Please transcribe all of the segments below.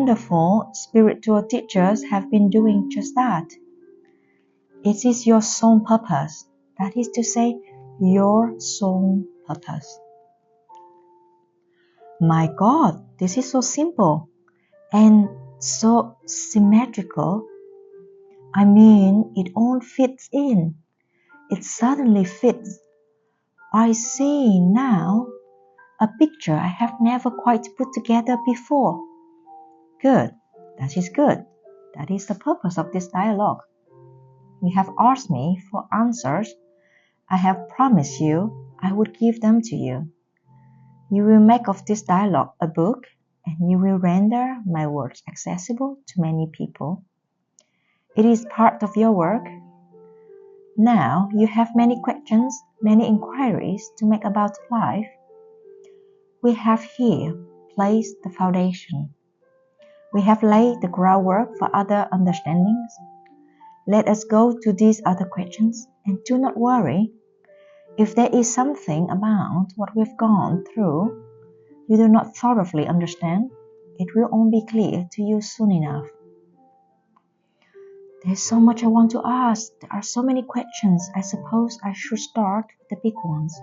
wonderful spiritual teachers have been doing just that. It is your soul purpose, that is to say, your soul purpose. My God, this is so simple and so symmetrical. I mean, it all fits in. It certainly fits. I see now a picture I have never quite put together before. Good. That is good. That is the purpose of this dialogue. You have asked me for answers. I have promised you I would give them to you. You will make of this dialogue a book, and you will render my words accessible to many people. It is part of your work. Now you have many questions, many inquiries to make about life. We have here placed the foundation. We have laid the groundwork for other understandings. Let us go to these other questions, and do not worry. If there is something about what we've gone through you do not thoroughly understand, it will all be clear to you soon enough. There's so much I want to ask. There are so many questions. I suppose I should start with the big ones,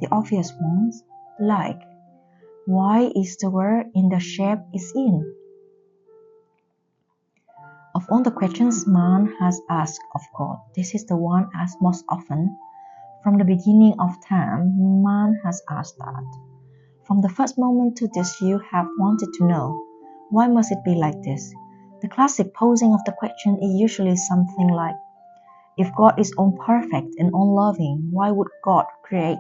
the obvious ones, like, why is the word in the shape isnt? Of all the questions man has asked of God, this is the one asked most often. From the beginning of time, man has asked that. From the first moment to this, you have wanted to know, why must it be like this? The classic posing of the question is usually something like, if God is all perfect and all loving, why would God create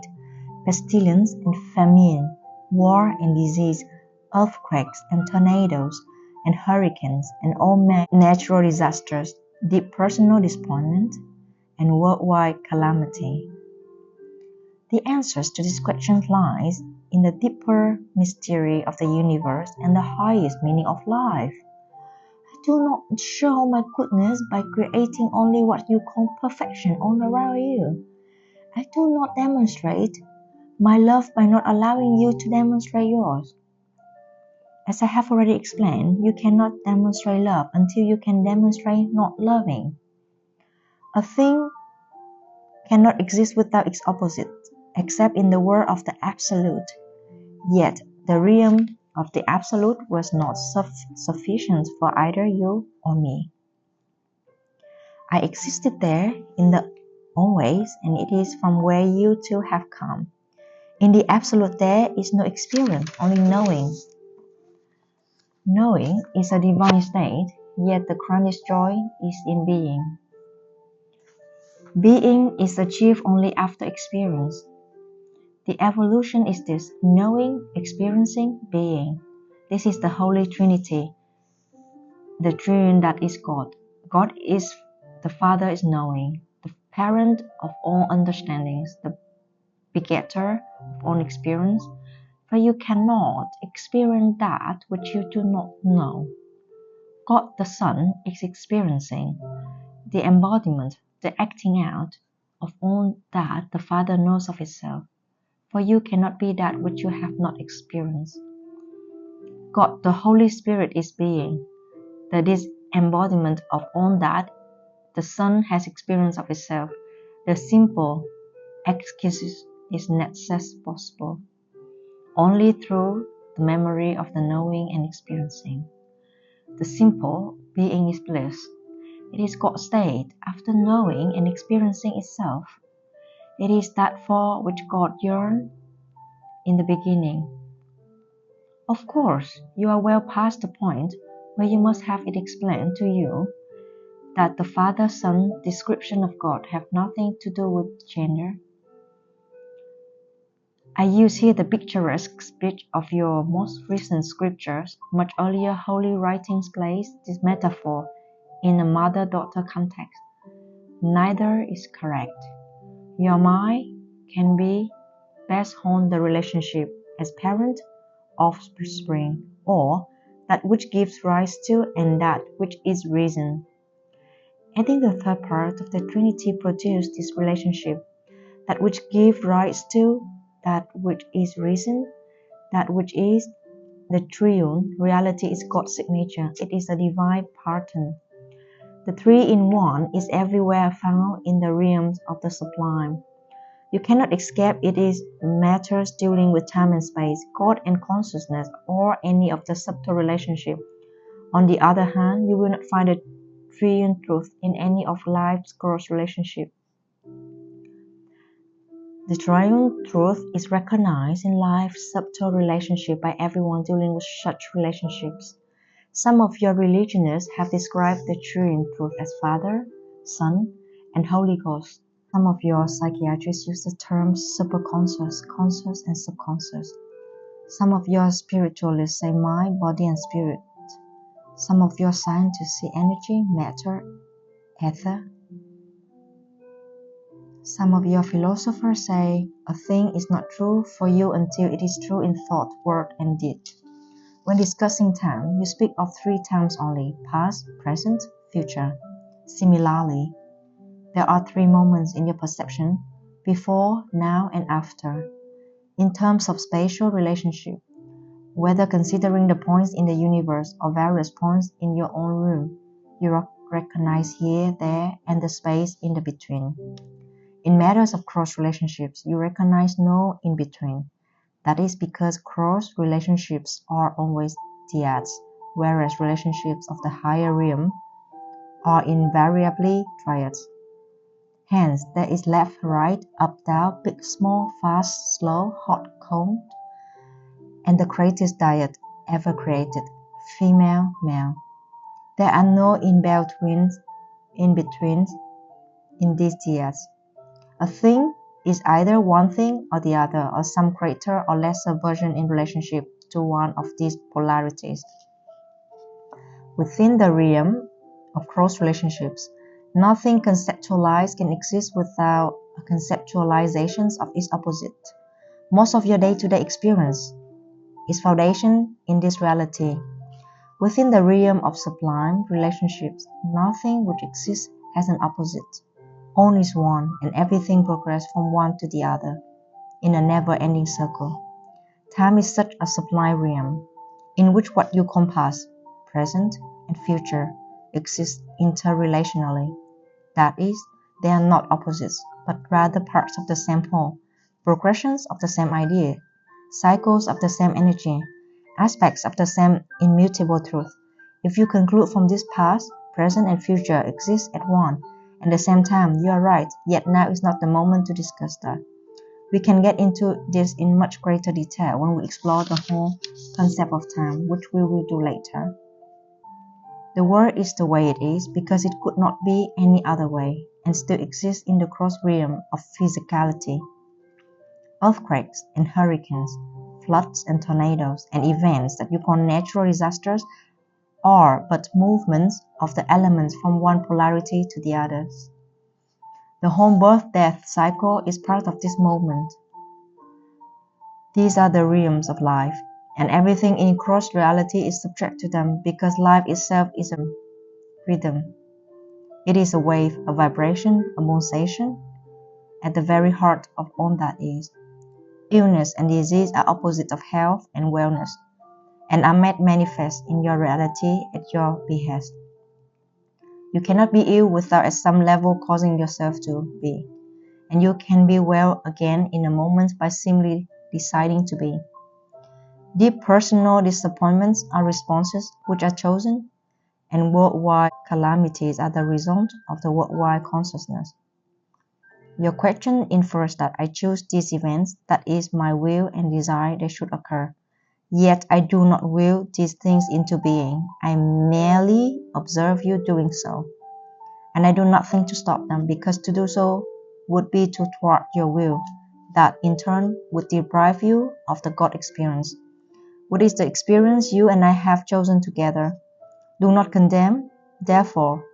pestilence and famine, war and disease, earthquakes and tornadoes, and hurricanes, and all natural disasters, deep personal disappointment, and worldwide calamity? The answers to this question lies in the deeper mystery of the universe and the highest meaning of life. I do not show my goodness by creating only what you call perfection all around you. I do not demonstrate my love by not allowing you to demonstrate yours. As I have already explained, you cannot demonstrate love until you can demonstrate not loving. A thing cannot exist without its opposite, except in the world of the Absolute. Yet the realm of the Absolute was not sufficient for either you or me. I existed there in the always, and it is from where you two have come. In the Absolute there is no experience, only knowing. Knowing is a divine state, yet the greatest joy is in being. Being is achieved only after experience. The evolution is this: knowing, experiencing, being. This is the Holy Trinity, the Triune that is God. God is the Father is knowing, the parent of all understandings, the begetter of all experience, for you cannot experience that which you do not know. God the Son is experiencing, the embodiment, the acting out of all that the Father knows of itself, for you cannot be that which you have not experienced. God the Holy Spirit is being, the disembodiment of all that the Son has experienced of itself. The simple exquisite is not possible only through the memory of the knowing and experiencing. The simple being is bliss. It is God's state after knowing and experiencing itself. It is that for which God yearned in the beginning. Of course, you are well past the point where you must have it explained to you that the Father-Son description of God have nothing to do with gender. I use here the picturesque speech of your most recent scriptures. Much earlier holy writings place this metaphor in a mother-daughter context. Neither is correct. Your mind can be best hold the relationship as parent, offspring, or that which gives rise to and that which is reason. Adding the third part of the Trinity produced this relationship, that which gives rise to, that which is reason, that which is, The triune reality is God's signature. It is a divine pattern. The three-in-one is everywhere found in the realms of the sublime. You cannot escape it is matters dealing with time and space, God and consciousness, or any of the subtle relationship. On the other hand, you will not find a triune truth in any of life's gross relationships. The triune truth is recognized in life's subtle relationship by everyone dealing with such relationships. Some of your religionists have described the triune truth as Father, Son, and Holy Ghost. Some of your psychiatrists use the terms superconscious, conscious, and subconscious. Some of your spiritualists say mind, body, and spirit. Some of your scientists see energy, matter, ether. Some of your philosophers say a thing is not true for you until it is true in thought, word, and deed. When discussing time, you speak of three times only: past, present, future. Similarly, there are three moments in your perception: before, now, and after. In terms of spatial relationship, whether considering the points in the universe or various points in your own room, you recognize here, there, and the space in the between. In matters of cross relationships, you recognize no in-between. That is because cross relationships are always dyads, whereas relationships of the higher realm are invariably triads. Hence, there is left, right, up, down, big, small, fast, slow, hot, cold, and the greatest dyad ever created, female, male. There are no in-betweens in these dyads. A thing is either one thing or the other, or some greater or lesser version in relationship to one of these polarities. Within the realm of cross relationships, nothing conceptualized can exist without conceptualizations of its opposite. Most of your day-to-day experience is foundation in this reality. Within the realm of sublime relationships, nothing which exists has an opposite. All is one, and everything progresses from one to the other, in a never-ending circle. Time is such a sublime realm, in which what you compass, present and future, exist interrelationally. That is, they are not opposites, but rather parts of the same whole, progressions of the same idea, cycles of the same energy, aspects of the same immutable truth. If you conclude from this past, present, and future exist at one and the same time, you are right, yet now is not the moment to discuss that. We can get into this in much greater detail when we explore the whole concept of time, which we will do later. The world is the way it is because it could not be any other way, and still exists in the cross realm of physicality. Earthquakes and hurricanes, floods and tornadoes, and events that you call natural disasters are but movements of the elements from one polarity to the others. The whole birth-death cycle is part of this movement. These are the realms of life, and everything in cross reality is subject to them because life itself is a rhythm. It is a wave, a vibration, a pulsation, at the very heart of all that is. Illness and disease are opposites of health and wellness, and are made manifest in your reality at your behest. You cannot be ill without at some level causing yourself to be, and you can be well again in a moment by simply deciding to be. Deep personal disappointments are responses which are chosen, and worldwide calamities are the result of the worldwide consciousness. Your question infers that I choose these events, that is my will and desire they should occur. Yet I do not will these things into being. I merely observe you doing so. And I do nothing to stop them, because to do so would be to thwart your will. That in turn would deprive you of the God experience. What is the experience you and I have chosen together? Do not condemn, therefore,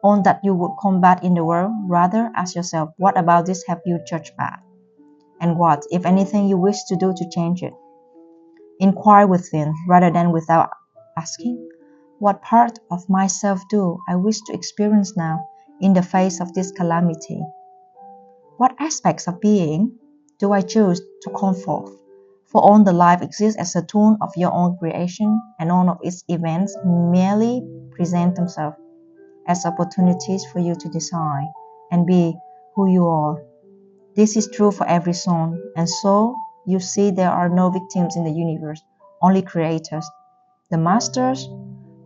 all that you would combat in the world. Rather ask yourself, what about this have you judged bad? And what, if anything, you wish to do to change it? Inquire within, rather than without asking, what part of myself do I wish to experience now in the face of this calamity? What aspects of being do I choose to call forth? For all the life exists as a tool of your own creation, and all of its events merely present themselves as opportunities for you to decide and be who you are. This is true for every soul, and so you see there are no victims in the universe, only creators. The masters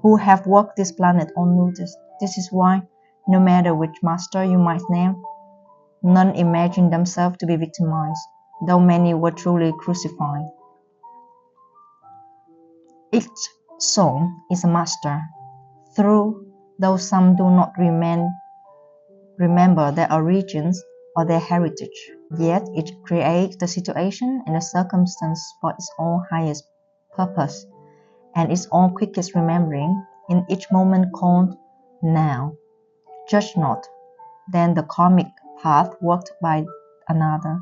who have walked this planet all know this. This is why, no matter which master you might name, none imagine themselves to be victimized, though many were truly crucified. Each soul is a master, though some do not remember their origins or their heritage. Yet it creates the situation and the circumstance for its own highest purpose and its own quickest remembering in each moment called now. Judge not, then the karmic path walked by another.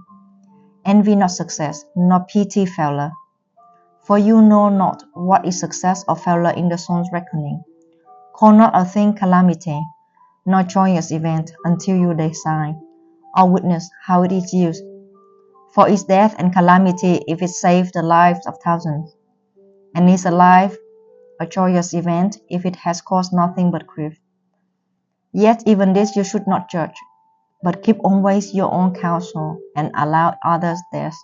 Envy not success, nor pity failure. For you know not what is success or failure in the soul's reckoning. Call not a thing calamity, nor joyous event until you decide or witness how it is used. For it's death and calamity if it saves the lives of thousands, and is alive a joyous event if it has caused nothing but grief. Yet even this you should not judge, but keep always your own counsel and allow others theirs.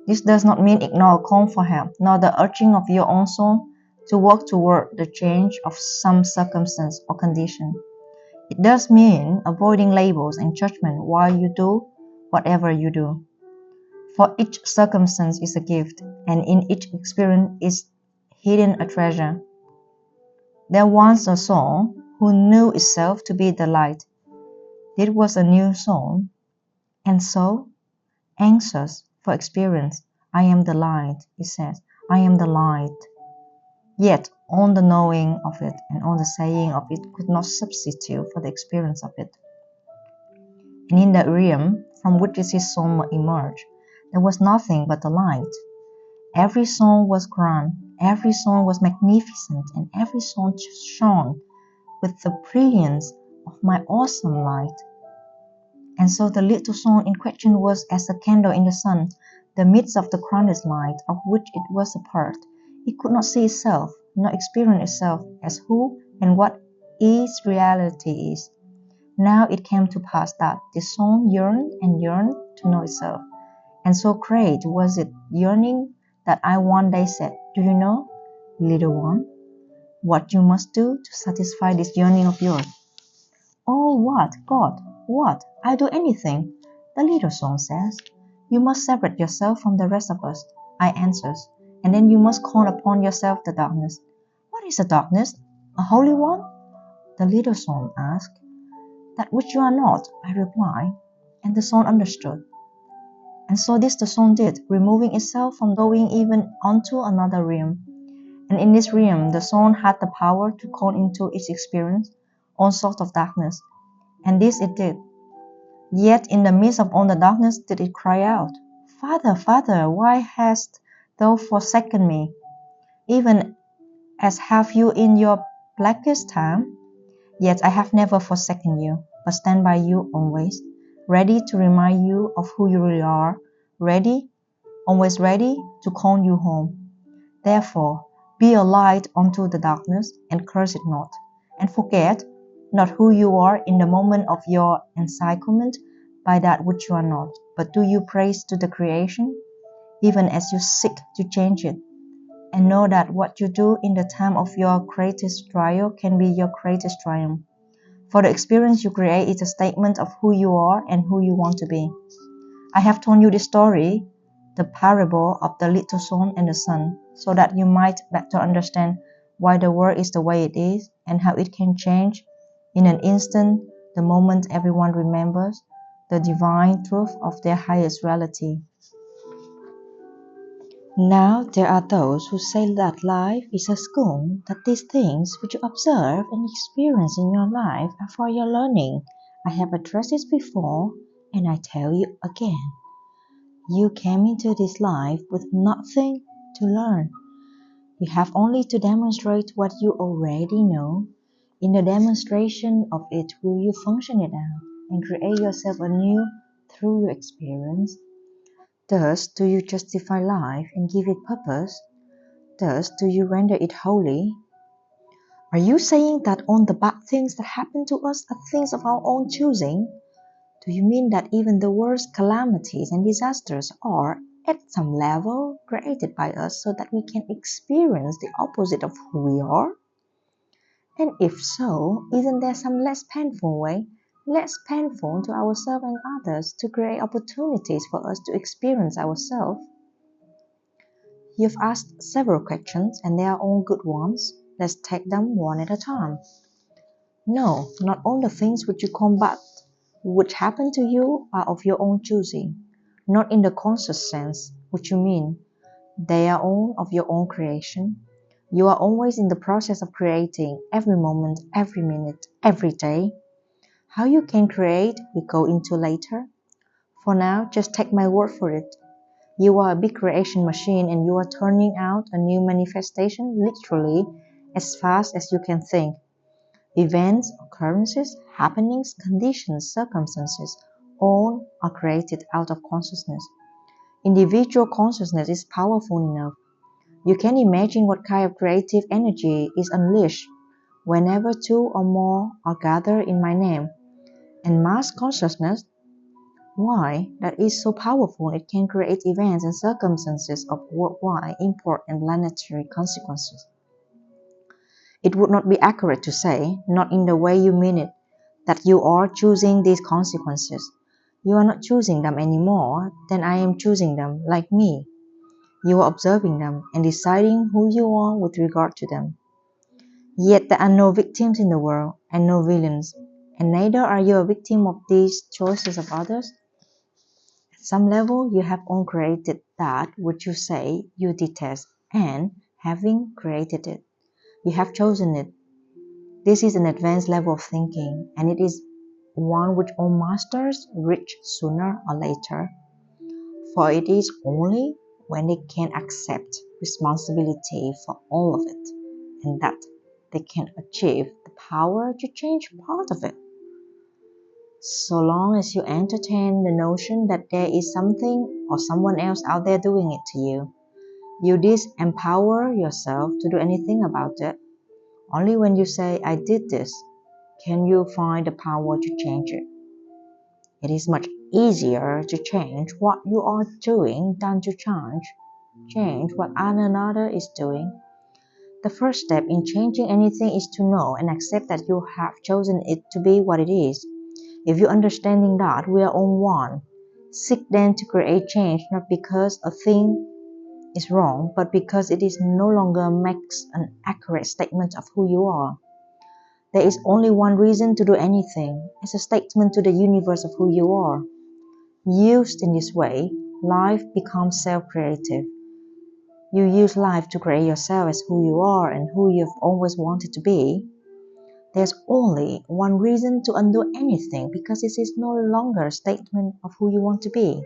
This does not mean ignore a call for help, nor the urging of your own soul to work toward the change of some circumstance or condition. It does mean avoiding labels and judgment while you do whatever you do. For each circumstance is a gift, and in each experience is hidden a treasure. There was a soul who knew itself to be the light. It was a new soul, and so anxious for experience. I am the light, it says. I am the light. Yet all the knowing of it and all the saying of it could not substitute for the experience of it. And in the realm from which his soul emerged, there was nothing but the light. Every soul was grand, every soul was magnificent, and every soul shone with the brilliance of my awesome light. And so the little soul in question was as a candle in the sun, the midst of the grandest light of which it was a part. It could not see itself, nor experience itself as who and what its reality is. Now it came to pass that the soul yearned and yearned to know itself. And so great was its yearning that I one day said, "Do you know, little one, what you must do to satisfy this yearning of yours?" "Oh, what, God, what? I'll do anything," the little soul says. "You must separate yourself from the rest of us," I answers, "and then you must call upon yourself the darkness." "What is the darkness? A holy one?" the little soul asks. "That which you are not," I reply, and the soul understood. And so this the soul did, removing itself from going even onto another realm. And in this realm, the soul had the power to call into its experience all sorts of darkness, and this it did. Yet in the midst of all the darkness did it cry out, "Father, Father, why hast thou forsaken me? Even as have you in your blackest time? Yet I have never forsaken you, but stand by you always, ready to remind you of who you really are, always ready to call you home. Therefore, be a light unto the darkness, and curse it not, and forget not who you are in the moment of your encirclement by that which you are not, but do you praise to the creation, even as you seek to change it, and know that what you do in the time of your greatest trial can be your greatest triumph. For the experience you create is a statement of who you are and who you want to be. I have told you this story, the parable of the little soul and the sun, so that you might better understand why the world is the way it is and how it can change in an instant the moment everyone remembers the divine truth of their highest reality. Now there are those who say that life is a school, that these things which you observe and experience in your life are for your learning. I have addressed this before, and I tell you again. You came into this life with nothing to learn. You have only to demonstrate what you already know. In the demonstration of it will you function it out and create yourself anew through your experience. Thus do you justify life and give it purpose. Thus do you render it holy. Are you saying that all the bad things that happen to us are things of our own choosing? Do you mean that even the worst calamities and disasters are, at some level, created by us so that we can experience the opposite of who we are? And if so, isn't there some less painful way, less painful to ourselves and others, to create opportunities for us to experience ourselves? You've asked several questions, and they are all good ones. Let's take them one at a time. No, not all the things which you combat, which happen to you, are of your own choosing. Not in the conscious sense, which you mean. They are all of your own creation. You are always in the process of creating, every moment, every minute, every day. How you can create, we go into later. For now, just take my word for it. You are a big creation machine and you are turning out a new manifestation literally as fast as you can think. Events, occurrences, happenings, conditions, circumstances, all are created out of consciousness. Individual consciousness is powerful enough. You can imagine what kind of creative energy is unleashed whenever two or more are gathered in my name. And mass consciousness, why, that is so powerful it can create events and circumstances of worldwide import and planetary consequences. It would not be accurate to say, not in the way you mean it, that you are choosing these consequences. You are not choosing them anymore, then I am choosing them, like me. You are observing them and deciding who you are with regard to them. Yet there are no victims in the world, and no villains, and neither are you a victim of these choices of others. At some level, you have all created that which you say you detest, and, having created it, you have chosen it. This is an advanced level of thinking, and it is one which all masters reach sooner or later, for it is only when they can accept responsibility for all of it, and that they can achieve the power to change part of it. So long as you entertain the notion that there is something or someone else out there doing it to you, you disempower yourself to do anything about it. Only when you say, I did this, can you find the power to change it. It is much easier to change what you are doing than to change what another is doing. The first step in changing anything is to know and accept that you have chosen it to be what it is. If you understanding that we are all one, seek then to create change not because a thing is wrong, but because it is no longer makes an accurate statement of who you are. There is only one reason to do anything, as a statement to the universe of who you are. Used in this way, life becomes self-creative. You use life to create yourself as who you are and who you've always wanted to be. There's only one reason to undo anything, because it is no longer a statement of who you want to be.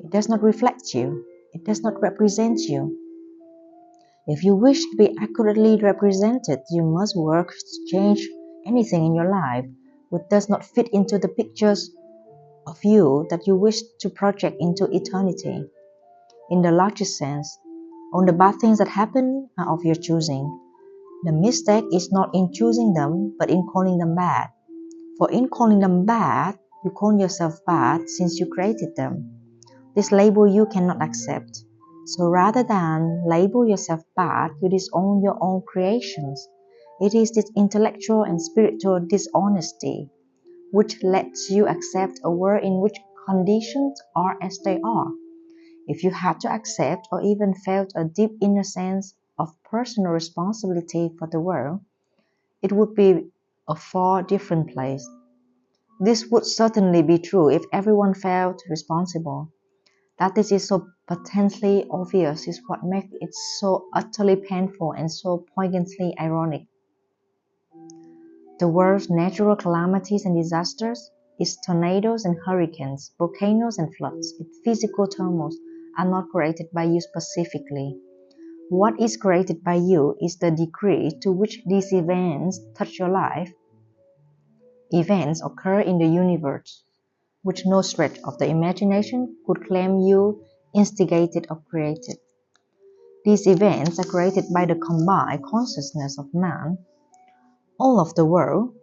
It does not reflect you. It does not represent you. If you wish to be accurately represented, you must work to change anything in your life which does not fit into the pictures of you that you wish to project into eternity. In the largest sense, all the bad things that happen are of your choosing. The mistake is not in choosing them, but in calling them bad. For in calling them bad, you call yourself bad since you created them. This label you cannot accept. So rather than label yourself bad, you disown your own creations. It is this intellectual and spiritual dishonesty which lets you accept a world in which conditions are as they are. If you had to accept or even felt a deep inner sense of personal responsibility for the world, it would be a far different place. This would certainly be true if everyone felt responsible. That this is so patently obvious is what makes it so utterly painful and so poignantly ironic. The world's natural calamities and disasters, its tornadoes and hurricanes, volcanoes and floods, its physical turmoils, are not created by you specifically. What is created by you is the degree to which these events touch your life. Events occur in the universe. which no stretch of the imagination could claim you instigated or created. These events are created by the combined consciousness of man. All of the world,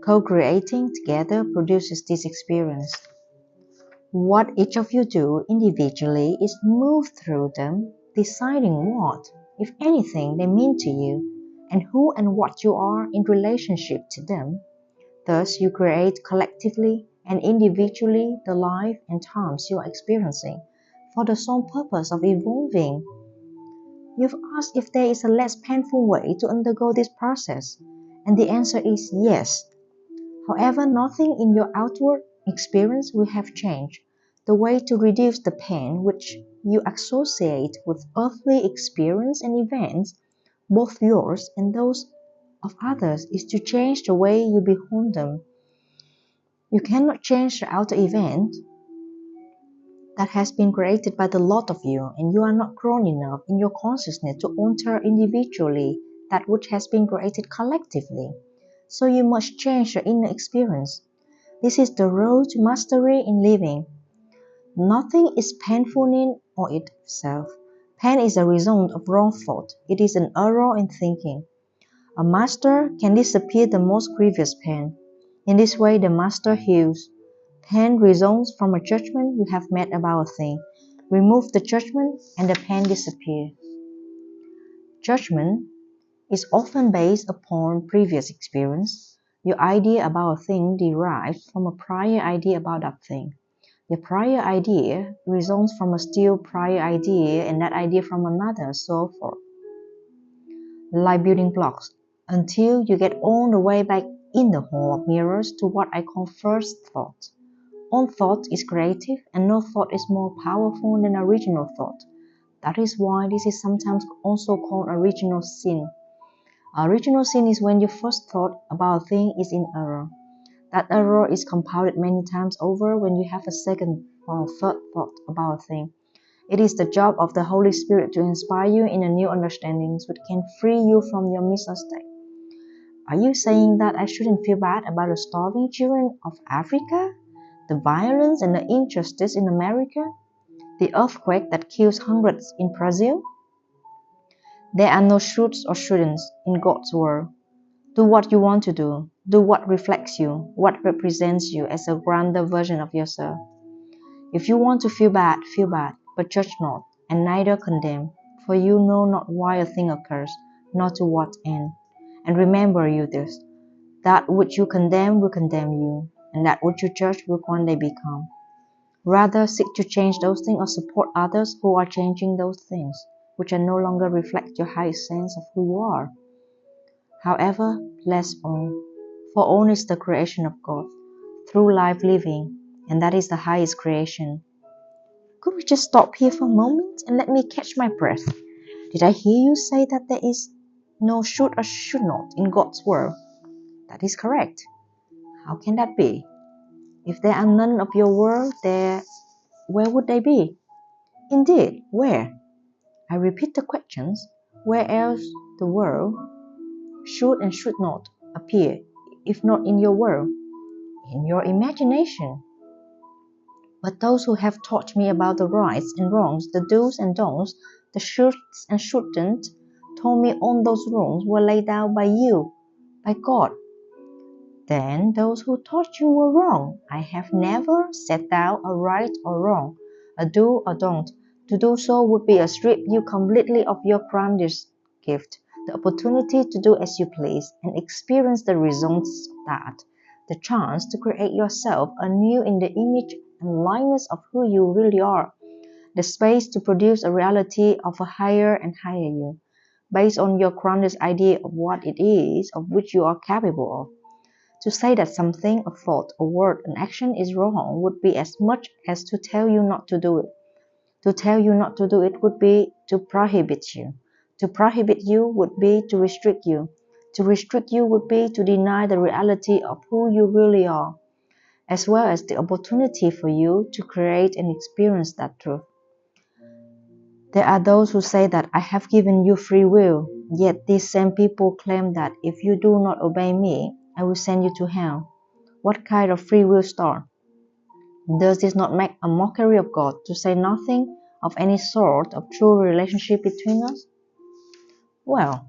co-creating together, produces this experience. What each of you do individually is move through them, deciding what, if anything, they mean to you, and who and what you are in relationship to them. Thus, you create collectively and individually the life and times you are experiencing for the sole purpose of evolving. You've asked if there is a less painful way to undergo this process, and the answer is yes. However, nothing in your outward experience will have changed. The way to reduce the pain which you associate with earthly experience and events, both yours and those of others, is to change the way you behold them. You cannot change the outer event that has been created by the lot of you, and you are not grown enough in your consciousness to alter individually that which has been created collectively. So you must change your inner experience. This is the road to mastery in living. Nothing is painful in or itself. Pain is a result of wrong thought. It is an error in thinking. A master can disappear the most grievous pain. In this way, the master heals. Pain results from a judgment you have made about a thing. Remove the judgment and the pain disappears. Judgment is often based upon previous experience. Your idea about a thing derives from a prior idea about that thing. Your prior idea results from a still prior idea, and that idea from another, so forth. Like building blocks, until you get all the way back in the hall of mirrors to what I call first thought. All thought is creative, and no thought is more powerful than original thought. That is why this is sometimes also called original sin. Original sin is when your first thought about a thing is in error. That error is compounded many times over when you have a second or third thought about a thing. It is the job of the Holy Spirit to inspire you in a new understanding which can free you from your mistake. Are you saying that I shouldn't feel bad about the starving children of Africa, the violence and the injustice in America, the earthquake that kills hundreds in Brazil? There are no shoulds or shouldn'ts in God's world. Do what you want to do. Do what reflects you, what represents you as a grander version of yourself. If you want to feel bad, but judge not, and neither condemn, for you know not why a thing occurs, nor to what end. And remember you this, that which you condemn will condemn you, and that which you judge will one day become. Rather seek to change those things or support others who are changing those things, which are no longer reflect your highest sense of who you are. However, bless all, for all is the creation of God, through life living, and that is the highest creation. Could we just stop here for a moment and let me catch my breath? Did I hear you say that there is no should or should not in God's world? That is correct. How can that be? If there are none of your world there, where would they be? Indeed, where? I repeat the questions. Where else the world should and should not appear, if not in your world? In your imagination. But those who have taught me about the rights and wrongs, the do's and don'ts, the shoulds and shouldn't, told me all those rules were laid down by you, by God. Then those who taught you were wrong. I have never set down a right or wrong, a do or don't. To do so would be to strip you completely of your grandest gift, the opportunity to do as you please and experience the results of that, the chance to create yourself anew in the image and likeness of who you really are, the space to produce a reality of a higher and higher you, based on your grandest idea of what it is of which you are capable of. To say that something, a thought, a word, an action is wrong would be as much as to tell you not to do it. To tell you not to do it would be to prohibit you. To prohibit you would be to restrict you. To restrict you would be to deny the reality of who you really are, as well as the opportunity for you to create and experience that truth. There are those who say that I have given you free will, yet these same people claim that if you do not obey me, I will send you to hell. What kind of free will start? Does this not make a mockery of God, to say nothing of any sort of true relationship between us? Well,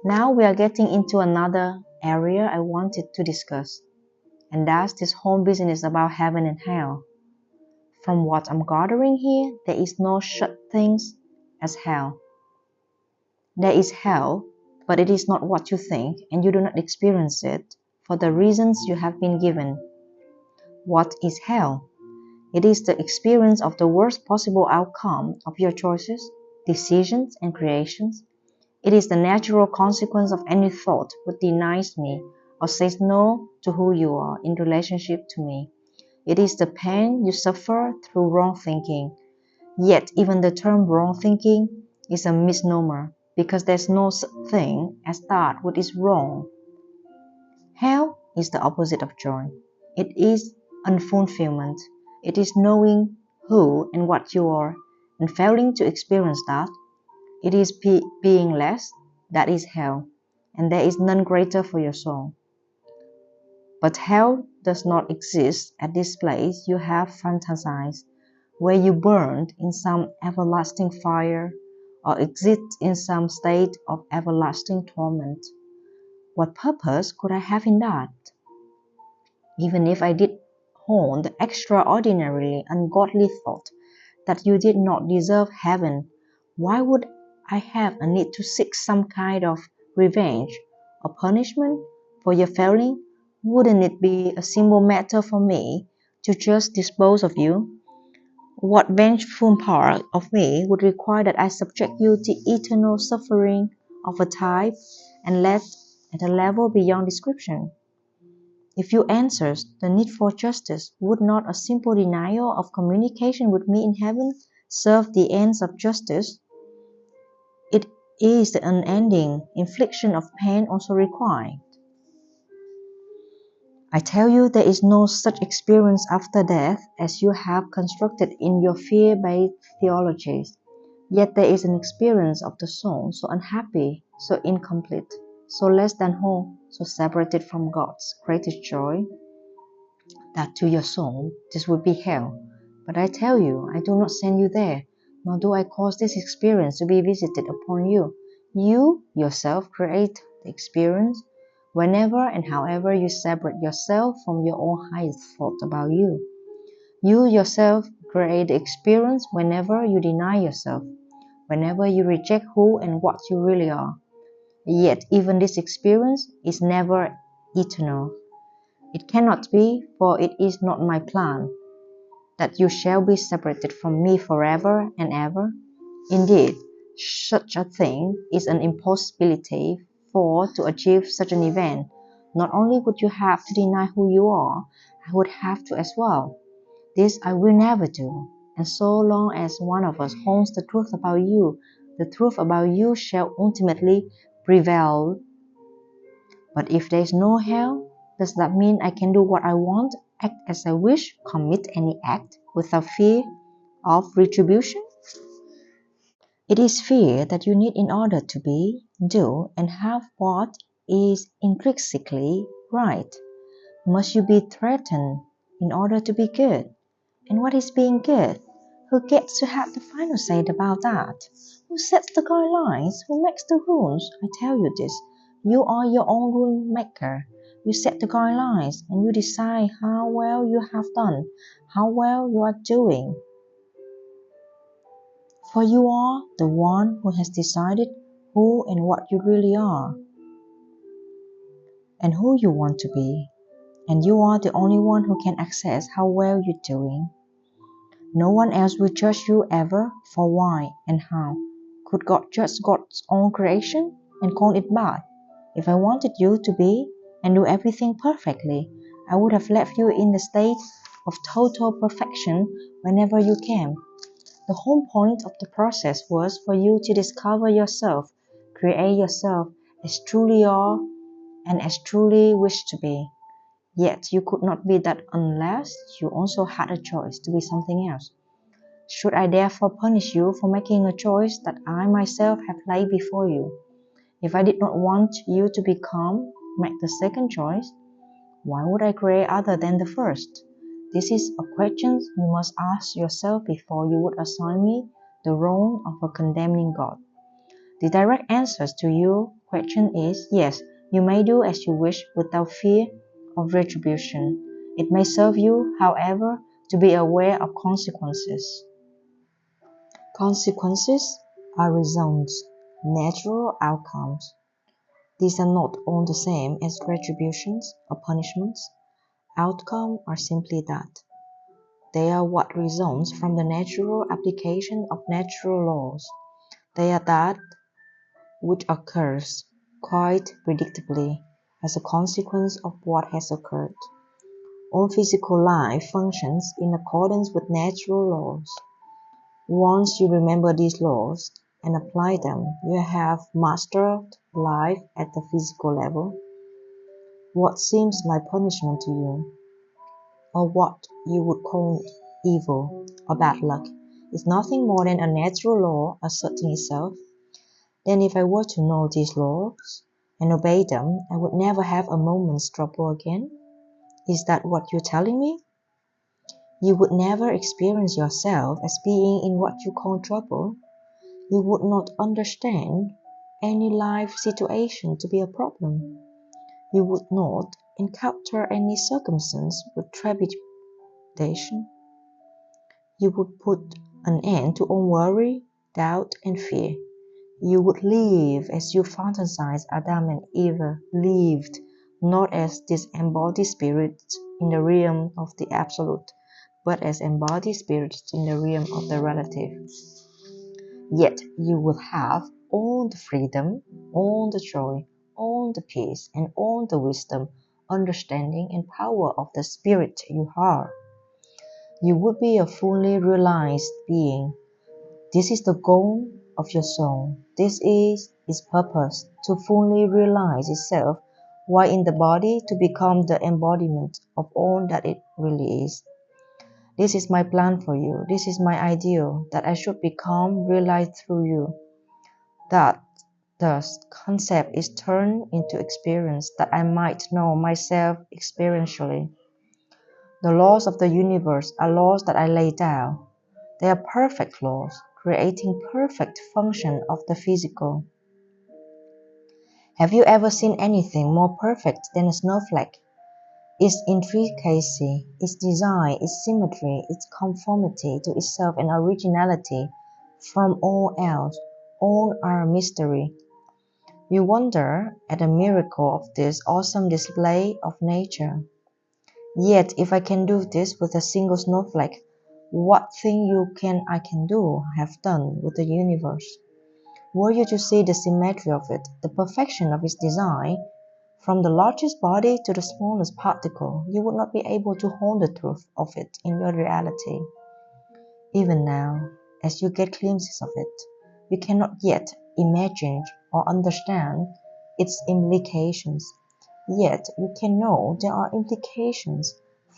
now we are getting into another area I wanted to discuss, and that's this whole business about heaven and hell. From what I'm gathering here, there is no such thing as hell. There is hell, but it is not what you think, and you do not experience it for the reasons you have been given. What is hell? It is the experience of the worst possible outcome of your choices, decisions, and creations. It is the natural consequence of any thought which denies me or says no to who you are in relationship to me. It is the pain you suffer through wrong thinking. Yet even the term wrong thinking is a misnomer, because there's no such thing as that which is wrong. Hell is the opposite of joy. It is unfulfillment. It is knowing who and what you are, and failing to experience that. It is being less. That is hell, and there is none greater for your soul. But hell does not exist at this place you have fantasized, where you burned in some everlasting fire, or exist in some state of everlasting torment. What purpose could I have in that? Even if I did hold the extraordinarily ungodly thought that you did not deserve heaven, why would I have a need to seek some kind of revenge or punishment for your failing? Wouldn't it be a simple matter for me to just dispose of you? What vengeful part of me would require that I subject you to eternal suffering of a type and let at a level beyond description? If you answers the need for justice, would not a simple denial of communication with me in heaven serve the ends of justice? It is the unending infliction of pain also required. I tell you, there is no such experience after death as you have constructed in your fear-based theologies. Yet there is an experience of the soul so unhappy, so incomplete, so less than whole, so separated from God's greatest joy, that to your soul this would be hell. But I tell you, I do not send you there, nor do I cause this experience to be visited upon you. You yourself create the experience whenever and however you separate yourself from your own highest thought about you. You yourself create the experience whenever you deny yourself, whenever you reject who and what you really are. Yet even this experience is never eternal. It cannot be, for it is not my plan that you shall be separated from me forever and ever. Indeed, such a thing is an impossibility, for to achieve such an event, not only would you have to deny who you are, I would have to as well. This I will never do, and so long as one of us holds the truth about you, the truth about you shall ultimately prevail. But if there is no hell, does that mean I can do what I want, act as I wish, commit any act without fear of retribution? It is fear that you need in order to be, do, and have what is intrinsically right. Must you be threatened in order to be good? And what is being good? Who gets to have the final say about that? Who sets the guidelines? Who makes the rules? I tell you this, you are your own rule maker. You set the guidelines and you decide how well you have done, how well you are doing. For you are the one who has decided who and what you really are, and who you want to be. And you are the only one who can assess how well you're doing. No one else will judge you ever, for why and how? Could God judge God's own creation and call it bad? If I wanted you to be and do everything perfectly, I would have left you in the state of total perfection whenever you came. The whole point of the process was for you to discover yourself, create yourself as truly you are and as truly wish to be. Yet you could not be that unless you also had a choice to be something else. Should I therefore punish you for making a choice that I myself have laid before you? If I did not want you to become, make the second choice, why would I create other than the first? This is a question you must ask yourself before you would assign me the role of a condemning God. The direct answer to your question is yes, you may do as you wish without fear of retribution. It may serve you, however, to be aware of consequences. Consequences are results, natural outcomes. These are not all the same as retributions or punishments. Outcomes are simply that. They are what results from the natural application of natural laws. They are that which occurs quite predictably as a consequence of what has occurred. All physical life functions in accordance with natural laws. Once you remember these laws and apply them, you have mastered life at the physical level. What seems like punishment to you, or what you would call evil or bad luck, is nothing more than a natural law asserting itself. Then if I were to know these laws and obey them, I would never have a moment's trouble again. Is that what you're telling me? You would never experience yourself as being in what you call trouble. You would not understand any life situation to be a problem. You would not encounter any circumstance with trepidation. You would put an end to all worry, doubt, and fear. You would live as you fantasize Adam and Eve lived, not as disembodied spirits in the realm of the absolute, but as embodied spirits in the realm of the relative. Yet you will have all the freedom, all the joy, all the peace, and all the wisdom, understanding, and power of the spirit you are. You would be a fully realized being. This is the goal of your soul. This is its purpose, to fully realize itself while in the body, to become the embodiment of all that it really is. This is my plan for you. This is my ideal, that I should become realized through you. That thus concept is turned into experience, that I might know myself experientially. The laws of the universe are laws that I lay down. They are perfect laws, creating perfect function of the physical. Have you ever seen anything more perfect than a snowflake? Its intricacy, its design, its symmetry, its conformity to itself and originality from all else, all are a mystery. You wonder at the miracle of this awesome display of nature. Yet if I can do this with a single snowflake, what thing I can do have done with the universe? Were you to see the symmetry of it, the perfection of its design, from the largest body to the smallest particle, you would not be able to hold the truth of it in your reality. Even now, as you get glimpses of it, you cannot yet imagine or understand its implications. Yet you can know there are implications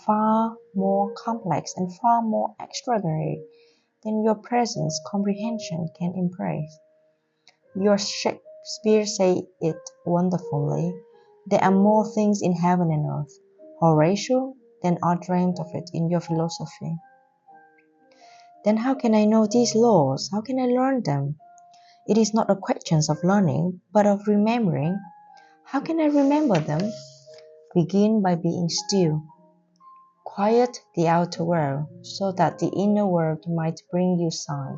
far more complex and far more extraordinary than your present comprehension can embrace. Your Shakespeare say it wonderfully. There are more things in heaven and earth, Horatio, than are dreamed of it in your philosophy. Then how can I know these laws? How can I learn them? It is not a question of learning, but of remembering. How can I remember them? Begin by being still. Quiet the outer world, so that the inner world might bring you sight.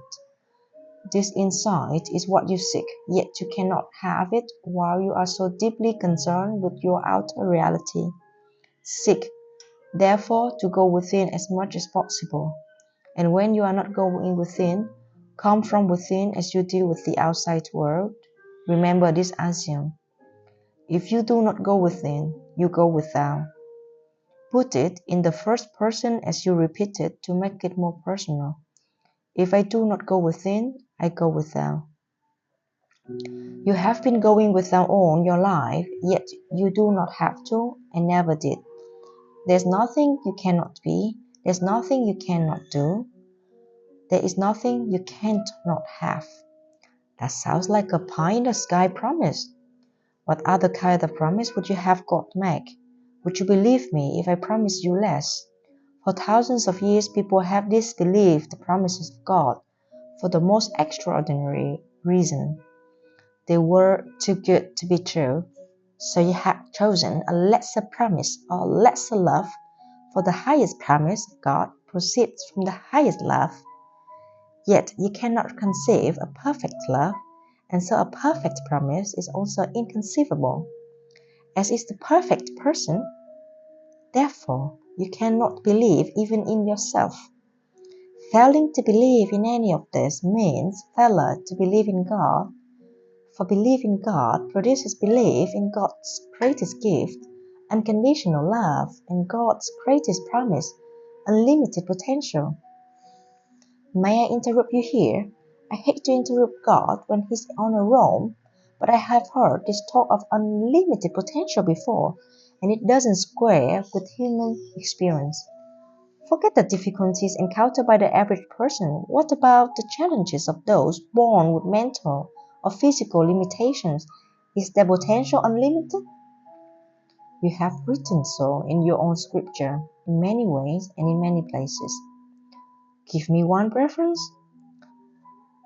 This insight is what you seek, yet you cannot have it while you are so deeply concerned with your outer reality. Seek, therefore, to go within as much as possible. And when you are not going within, come from within as you deal with the outside world. Remember this axiom. If you do not go within, you go without. Put it in the first person as you repeat it to make it more personal. If I do not go within, I go without. You have been going without all your life, yet you do not have to and never did. There's nothing you cannot be. There's nothing you cannot do. There is nothing you can't not have. That sounds like a pie-in-the-sky promise. What other kind of promise would you have God make? Would you believe me if I promised you less? For thousands of years, people have disbelieved the promises of God for the most extraordinary reason. They were too good to be true, so you have chosen a lesser promise or lesser love, for the highest promise of God proceeds from the highest love. Yet you cannot conceive a perfect love, and so a perfect promise is also inconceivable, as is the perfect person. Therefore, you cannot believe even in yourself. Failing to believe in any of this means failure to believe in God, for belief in God produces belief in God's greatest gift, unconditional love, and God's greatest promise, unlimited potential. May I interrupt you here? I hate to interrupt God when He's on a roll, but I have heard this talk of unlimited potential before, and it doesn't square with human experience. Forget the difficulties encountered by the average person. What about the challenges of those born with mental or physical limitations? Is their potential unlimited? You have written so in your own scripture, in many ways and in many places. Give me one reference.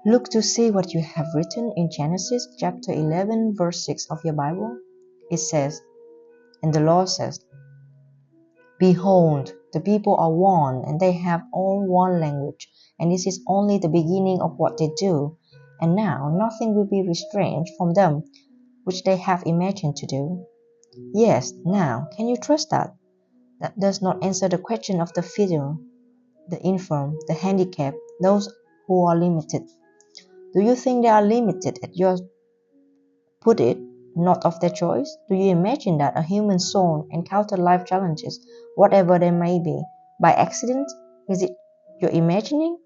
Look to see what you have written in Genesis chapter 11, verse 6 of your Bible. It says, and the Lord says, behold, the people are one, and they have all one language, and this is only the beginning of what they do. And now nothing will be restrained from them which they have imagined to do. Yes, now, can you trust that? That does not answer the question of the fiddle, the infirm, the handicapped, those who are limited. Do you think they are limited at your put it, not of their choice? Do you imagine that a human soul encounters life challenges, whatever they may be, by accident? Is it your imagining?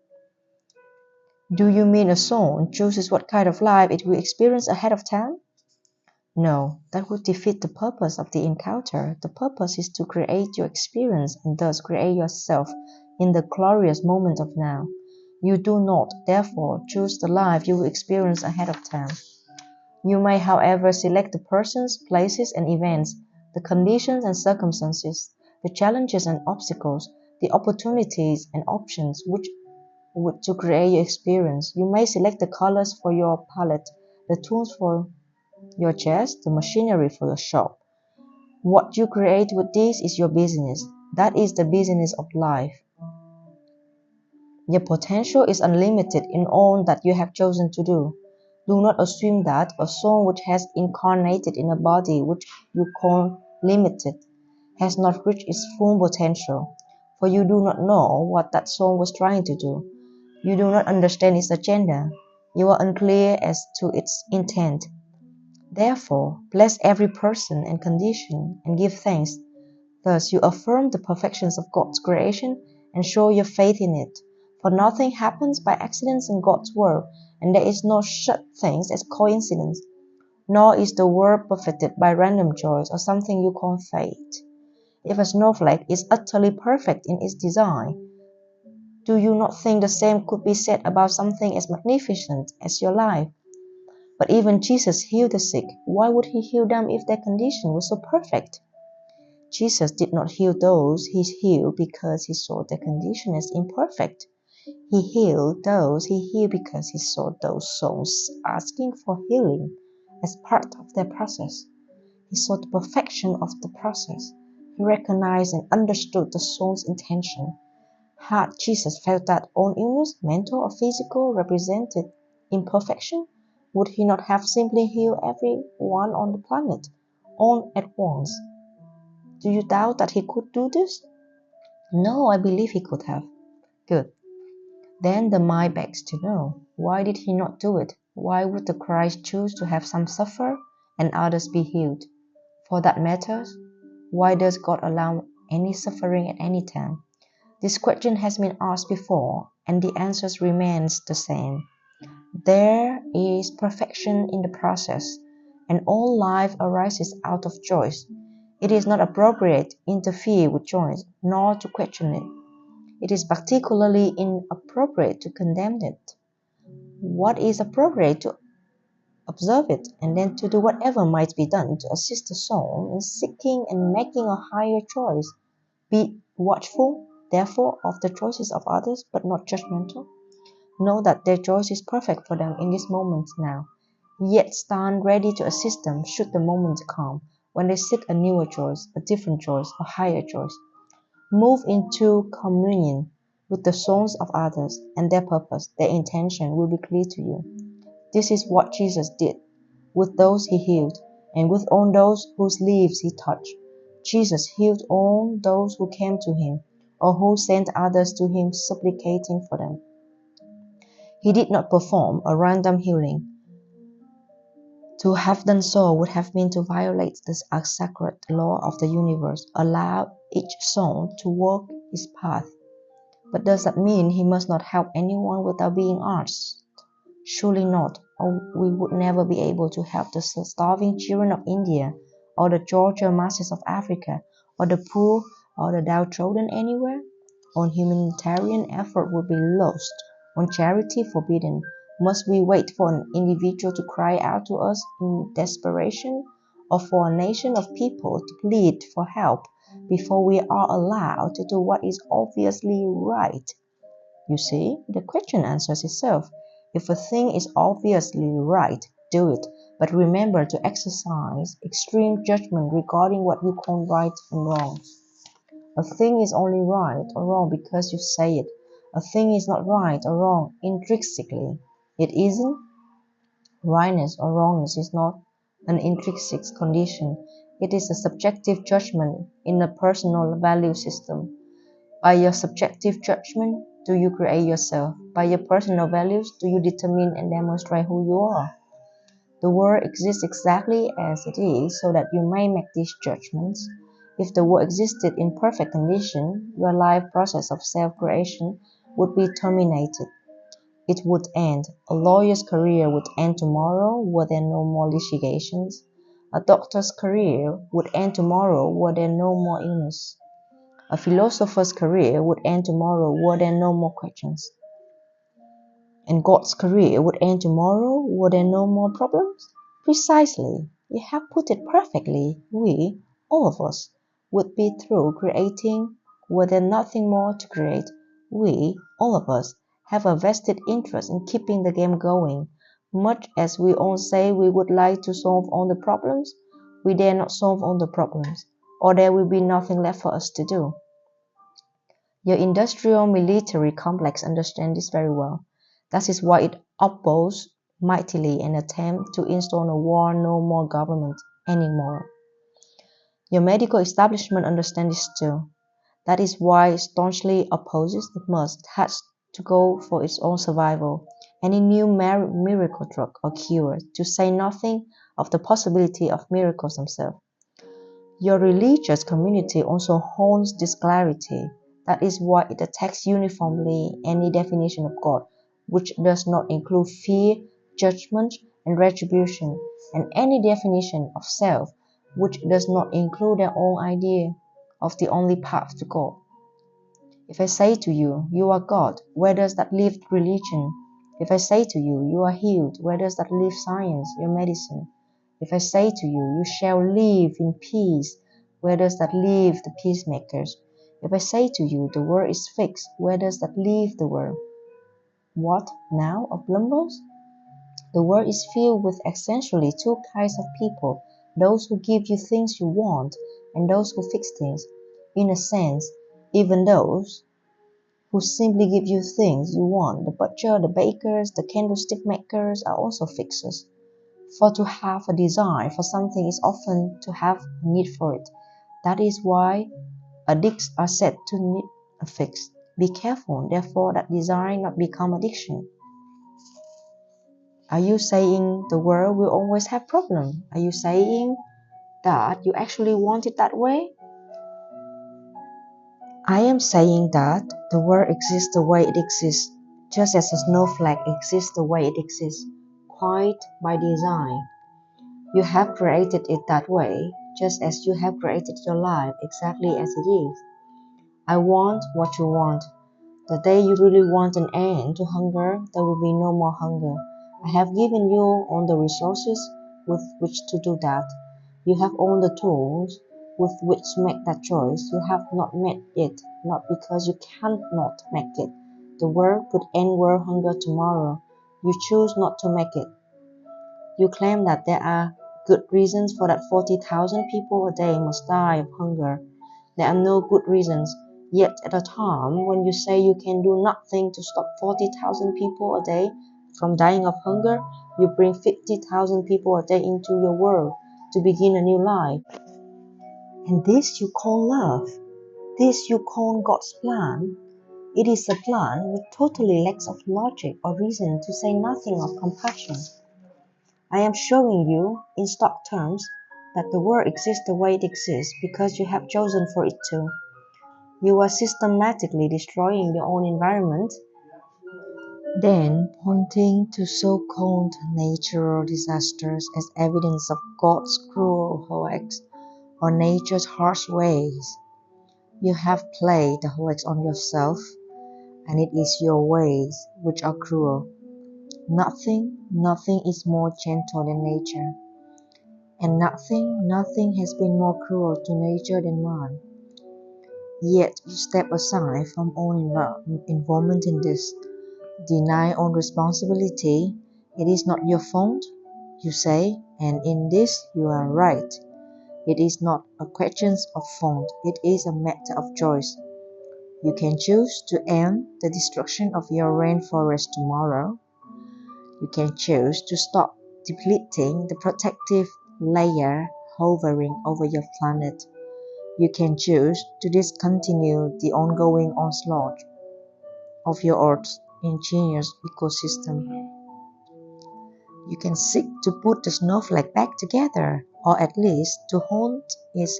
Do you mean a soul chooses what kind of life it will experience ahead of time? No, that would defeat the purpose of the encounter. The purpose is to create your experience and thus create yourself in the glorious moment of now. You do not, therefore, choose the life you will experience ahead of time. You may, however, select the persons, places, and events, the conditions and circumstances, the challenges and obstacles, the opportunities and options which would to create your experience. You may select the colors for your palette, the tools for your chest, the machinery for your shop. What you create with this is your business. That is the business of life. Your potential is unlimited in all that you have chosen to do. Do not assume that a soul which has incarnated in a body which you call limited has not reached its full potential, for you do not know what that soul was trying to do. You do not understand its agenda. You are unclear as to its intent. Therefore, bless every person and condition and give thanks. Thus you affirm the perfections of God's creation and show your faith in it. For nothing happens by accidents in God's world, and there is no such thing as coincidence, nor is the world perfected by random choice or something you call fate. If a snowflake is utterly perfect in its design, do you not think the same could be said about something as magnificent as your life? But even Jesus healed the sick. Why would he heal them if their condition was so perfect? Jesus did not heal those he healed because he saw their condition as imperfect. He healed those he healed because he saw those souls asking for healing as part of their process. He saw the perfection of the process. He recognized and understood the soul's intention. Had Jesus felt that all illness, mental or physical, represented imperfection, would he not have simply healed everyone on the planet, all at once? Do you doubt that he could do this? No, I believe he could have. Good. Then the mind begs to know, why did he not do it? Why would the Christ choose to have some suffer and others be healed? For that matters, why does God allow any suffering at any time? This question has been asked before, and the answer remains the same. There is perfection in the process, and all life arises out of choice. It is not appropriate to interfere with choice, nor to question it. It is particularly inappropriate to condemn it. What is appropriate to observe it, and then to do whatever might be done to assist the soul in seeking and making a higher choice. Be watchful, therefore, of the choices of others, but not judgmental. Know that their choice is perfect for them in this moment now, yet stand ready to assist them should the moment come when they seek a newer choice, a different choice, a higher choice. Move into communion with the souls of others, and their purpose, their intention will be clear to you. This is what Jesus did with those he healed, and with all those whose lives he touched. Jesus healed all those who came to him, or who sent others to him supplicating for them. He did not perform a random healing. To have done so would have been to violate the sacred law of the universe, allow each soul to walk his path. But does that mean he must not help anyone without being asked? Surely not, or we would never be able to help the starving children of India, or the Georgia masses of Africa, or the poor, or the downtrodden anywhere. On humanitarian effort would be lost, on charity forbidden. Must we wait for an individual to cry out to us in desperation, or for a nation of people to plead for help before we are allowed to do what is obviously right? You see, the question answers itself. If a thing is obviously right, do it, but remember to exercise extreme judgment regarding what you call right and wrong. A thing is only right or wrong because you say it. A thing is not right or wrong intrinsically. It isn't. Rightness or wrongness is not an intrinsic condition. It is a subjective judgment in a personal value system. By your subjective judgment, do you create yourself? By your personal values, do you determine and demonstrate who you are? The world exists exactly as it is so that you may make these judgments. If the world existed in perfect condition, your life process of self-creation would be terminated. It would end. A lawyer's career would end tomorrow were there no more litigations. A doctor's career would end tomorrow were there no more illness. A philosopher's career would end tomorrow were there no more questions. And God's career would end tomorrow were there no more problems? Precisely. You have put it perfectly. We, all of us, would be through creating were there nothing more to create. We, all of us, have a vested interest in keeping the game going. Much as we all say we would like to solve all the problems, we dare not solve all the problems, or there will be nothing left for us to do. Your industrial military complex understands this very well. That is why it opposes mightily an attempt to install a war no more government anymore. Your medical establishment understands this too. That is why it staunchly opposes it has to go for its own survival. Any new miracle drug or cure, to say nothing of the possibility of miracles themselves. Your religious community also holds this clarity. That is why it attacks uniformly any definition of God, which does not include fear, judgment, and retribution, and any definition of self, which does not include their own idea of the only path to God. If I say to you, you are God, where does that leave religion? If I say to you, you are healed, where does that leave science, your medicine? If I say to you, you shall live in peace, where does that leave the peacemakers? If I say to you, the world is fixed, where does that leave the world? What now of blunders? The world is filled with essentially two kinds of people, those who give you things you want and those who fix things. In a sense, even those who simply give you things you want, the butcher, the bakers, the candlestick makers, are also fixers. For to have a desire for something is often to have a need for it. That is why addicts are said to need a fix. Be careful, therefore, that desire not become addiction. Are you saying the world will always have problems? Are you saying that you actually want it that way? I am saying that the world exists the way it exists, just as a snowflake exists the way it exists, quite by design. You have created it that way, just as you have created your life exactly as it is. I want what you want. The day you really want an end to hunger, there will be no more hunger. I have given you all the resources with which to do that. You have all the tools with which to make that choice. You have not met it, not because you cannot make it. The world could end world hunger tomorrow. You choose not to make it. You claim that there are good reasons for that 40,000 people a day must die of hunger. There are no good reasons. Yet at a time when you say you can do nothing to stop 40,000 people a day from dying of hunger, you bring 50,000 people a day into your world to begin a new life. And this you call love. This you call God's plan. It is a plan which totally lacks of logic or reason, to say nothing of compassion. I am showing you, in stark terms, that the world exists the way it exists because you have chosen for it to. You are systematically destroying your own environment, then pointing to so-called natural disasters as evidence of God's cruel hoax or nature's harsh ways. You have played the hoax on yourself, and it is your ways which are cruel. Nothing is more gentle than nature, and nothing has been more cruel to nature than man. Yet you step aside from all involvement in this, deny all responsibility. It is not your fault, you say, and in this you are right. It is not a question of fault, it is a matter of choice. You can choose to end the destruction of your rainforest tomorrow. You can choose to stop depleting the protective layer hovering over your planet. You can choose to discontinue the ongoing onslaught of your Earth's ingenious ecosystem. You can seek to put the snowflake back together, or at least to halt its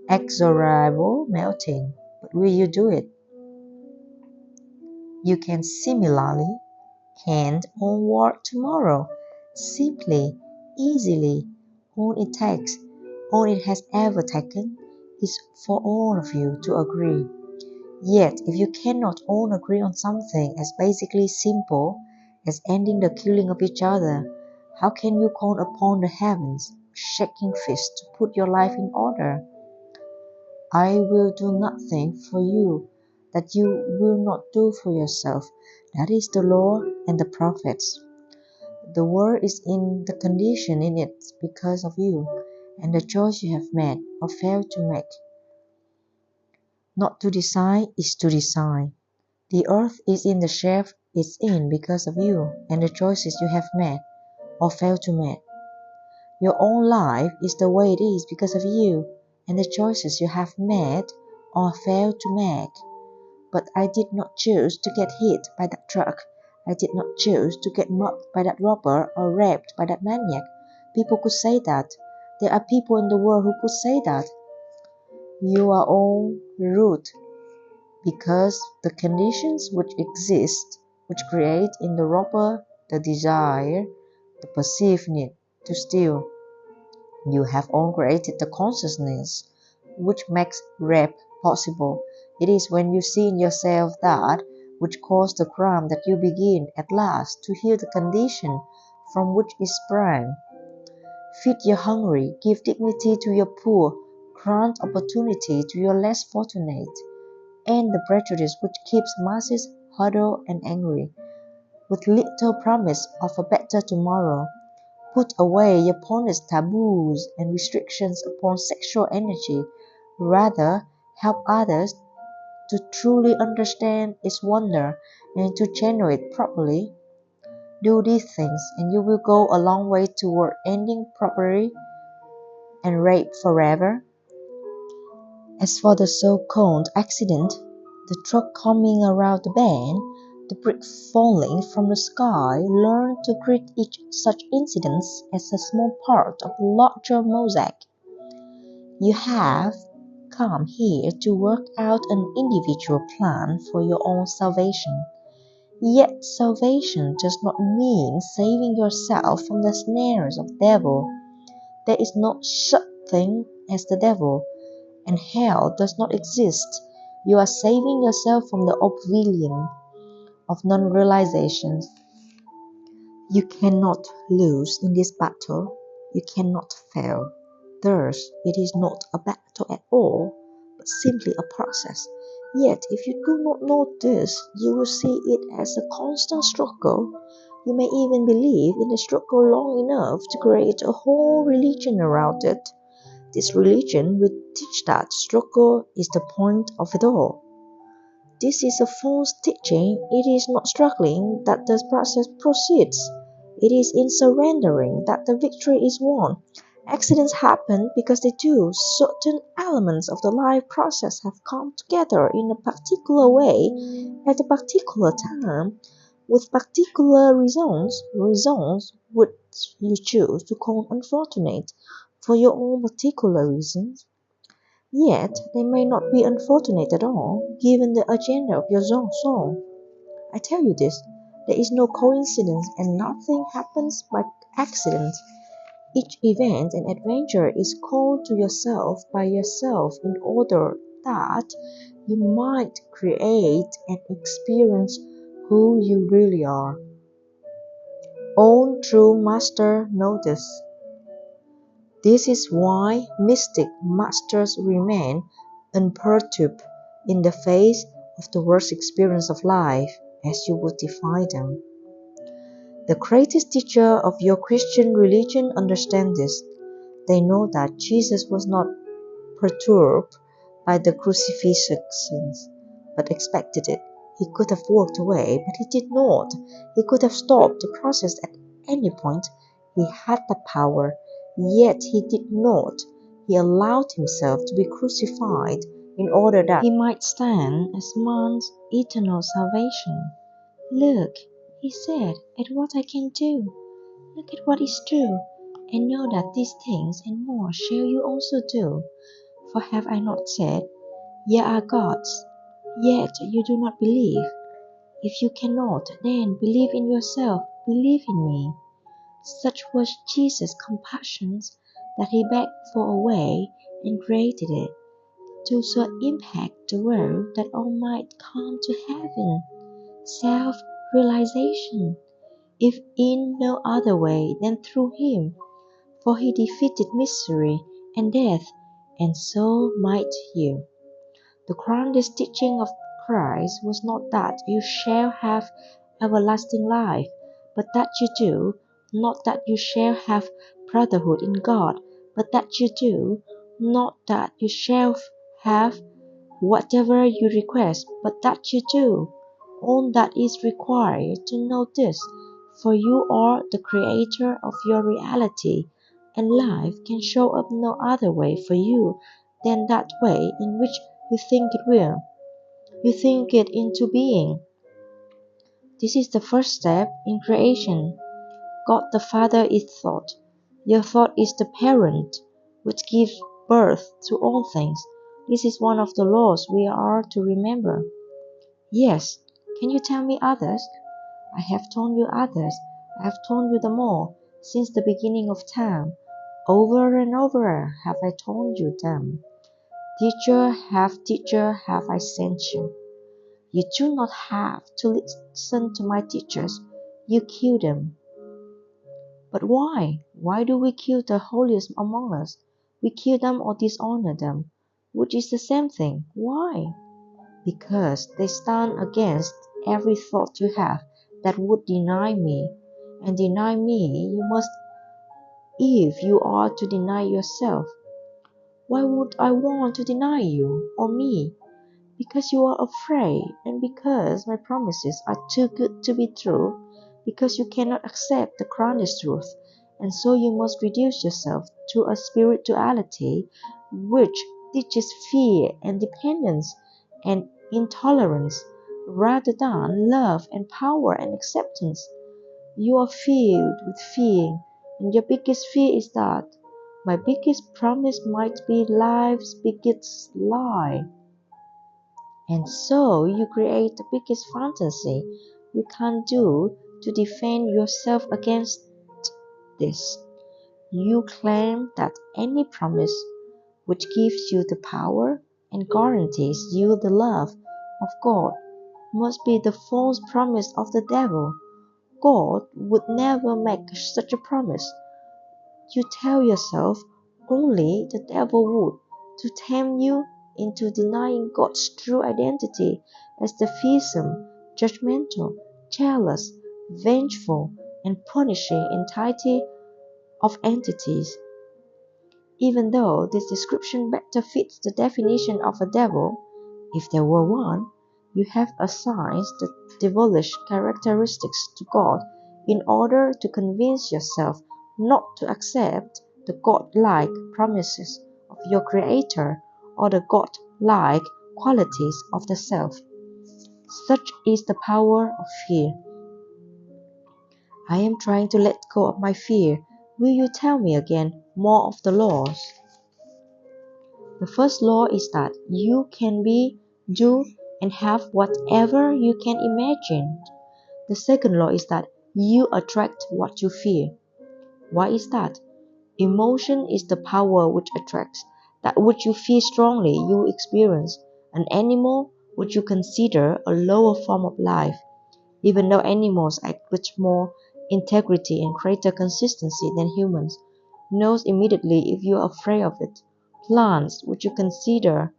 inexorable melting. But will you do it? You can similarly hand onward tomorrow, simply, easily. All it takes, all it has ever taken, is for all of you to agree. Yet, if you cannot all agree on something as basically simple as ending the killing of each other, how can you call upon the heavens, shaking fists, to put your life in order? I will do nothing for you that you will not do for yourself. That is the law and the prophets. The world is in the condition in it because of you and the choice you have made or failed to make. Not to decide is to decide. The earth is in the shape it's in because of you and the choices you have made or failed to make. Your own life is the way it is because of you and the choices you have made or failed to make. But I did not choose to get hit by that truck. I did not choose to get mugged by that robber or raped by that maniac. People could say that. There are people in the world who could say that. You are all rude because the conditions which exist, which create in the robber the desire, the perceived need to steal. You have all created the consciousness which makes rape possible. It is when you see in yourself that which caused the crime that you begin at last to heal the condition from which it sprang. Feed your hungry, give dignity to your poor, grant opportunity to your less fortunate, end the prejudice which keeps masses huddled and angry, with little promise of a better tomorrow. Put away your opponent's taboos and restrictions upon sexual energy. Rather, help others to truly understand its wonder and to channel it properly. Do these things and you will go a long way toward ending robbery and rape forever. As for the so-called accident, the truck coming around the bend, the brick falling from the sky, learn to treat each such incident as a small part of a larger mosaic. You have come here to work out an individual plan for your own salvation. Yet salvation does not mean saving yourself from the snares of the devil. There is no such thing as the devil, and hell does not exist. You are saving yourself from the oblivion of non-realization. You cannot lose in this battle. You cannot fail. Thus, it is not a battle at all, but simply a process. Yet, if you do not know this, you will see it as a constant struggle. You may even believe in the struggle long enough to create a whole religion around it. This religion will teach that struggle is the point of it all. This is a false teaching. It is not struggling that the process proceeds. It is in surrendering that the victory is won. Accidents happen because they do. Certain elements of the life process have come together in a particular way at a particular time with particular reasons which you choose to call unfortunate for your own particular reasons. Yet they may not be unfortunate at all, given the agenda of your soul. I tell you this, there is no coincidence and nothing happens by accident. Each event and adventure is called to yourself by yourself in order that you might create and experience who you really are. Own true master know this. This is why mystic masters remain unperturbed in the face of the worst experience of life, as you would define them. The greatest teacher of your Christian religion understand this. They know that Jesus was not perturbed by the crucifixions, but expected it. He could have walked away, but he did not. He could have stopped the process at any point. He had the power, yet he did not. He allowed himself to be crucified in order that he might stand as man's eternal salvation. Look, he said, at what I can do. Look at what is true, and know that these things and more shall you also do. For have I not said, Ye are gods, yet you do not believe? If you cannot, then believe in yourself, believe in me. Such was Jesus' compassion that he begged for a way and created it, to so impact the world that all might come to heaven. Self-realization, if in no other way than through him, for he defeated misery and death, and so might you. The grandest teaching of Christ was not that you shall have everlasting life, but that you do, not that you shall have brotherhood in God, but that you do, not that you shall have whatever you request, but that you do. All that is required to know this, for you are the creator of your reality, and life can show up no other way for you than that way in which you think it will. You think it into being. This is the first step in creation. God the Father is thought. Your thought is the parent which gives birth to all things. This is one of the laws we are to remember. Yes, can you tell me others? I have told you others. I have told you them all, since the beginning of time. Over and over have I told you them. Teacher, have I sent you. You do not have to listen to my teachers. You kill them. But why? Why do we kill the holiest among us? We kill them or dishonor them, which is the same thing. Why? Because they stand against every thought you have that would deny me. And deny me you must if you are to deny yourself. Why would I want to deny you or me? Because you are afraid, and because my promises are too good to be true, because you cannot accept the grandest truth, and so you must reduce yourself to a spirituality which teaches fear and dependence and intolerance rather than love and power and acceptance. You are filled with fear, and your biggest fear is that my biggest promise might be life's biggest lie. And so you create the biggest fantasy you can do to defend yourself against this. You claim that any promise which gives you the power and guarantees you the love of God must be the false promise of the devil. God would never make such a promise. You tell yourself only the devil would, to tempt you into denying God's true identity as the fearsome, judgmental, jealous, vengeful, and punishing entity of entities. Even though this description better fits the definition of a devil, if there were one, you have assigned the devilish characteristics to God in order to convince yourself not to accept the God-like promises of your Creator or the God-like qualities of the self. Such is the power of fear. I am trying to let go of my fear. Will you tell me again more of the laws? The first law is that you can be, do, and have whatever you can imagine. The second law is that you attract what you fear. Why is that? Emotion is the power which attracts. That which you feel strongly, you experience. An animal, which you consider a lower form of life, even though animals act with more integrity and greater consistency than humans, knows immediately if you are afraid of it. Plants, which you consider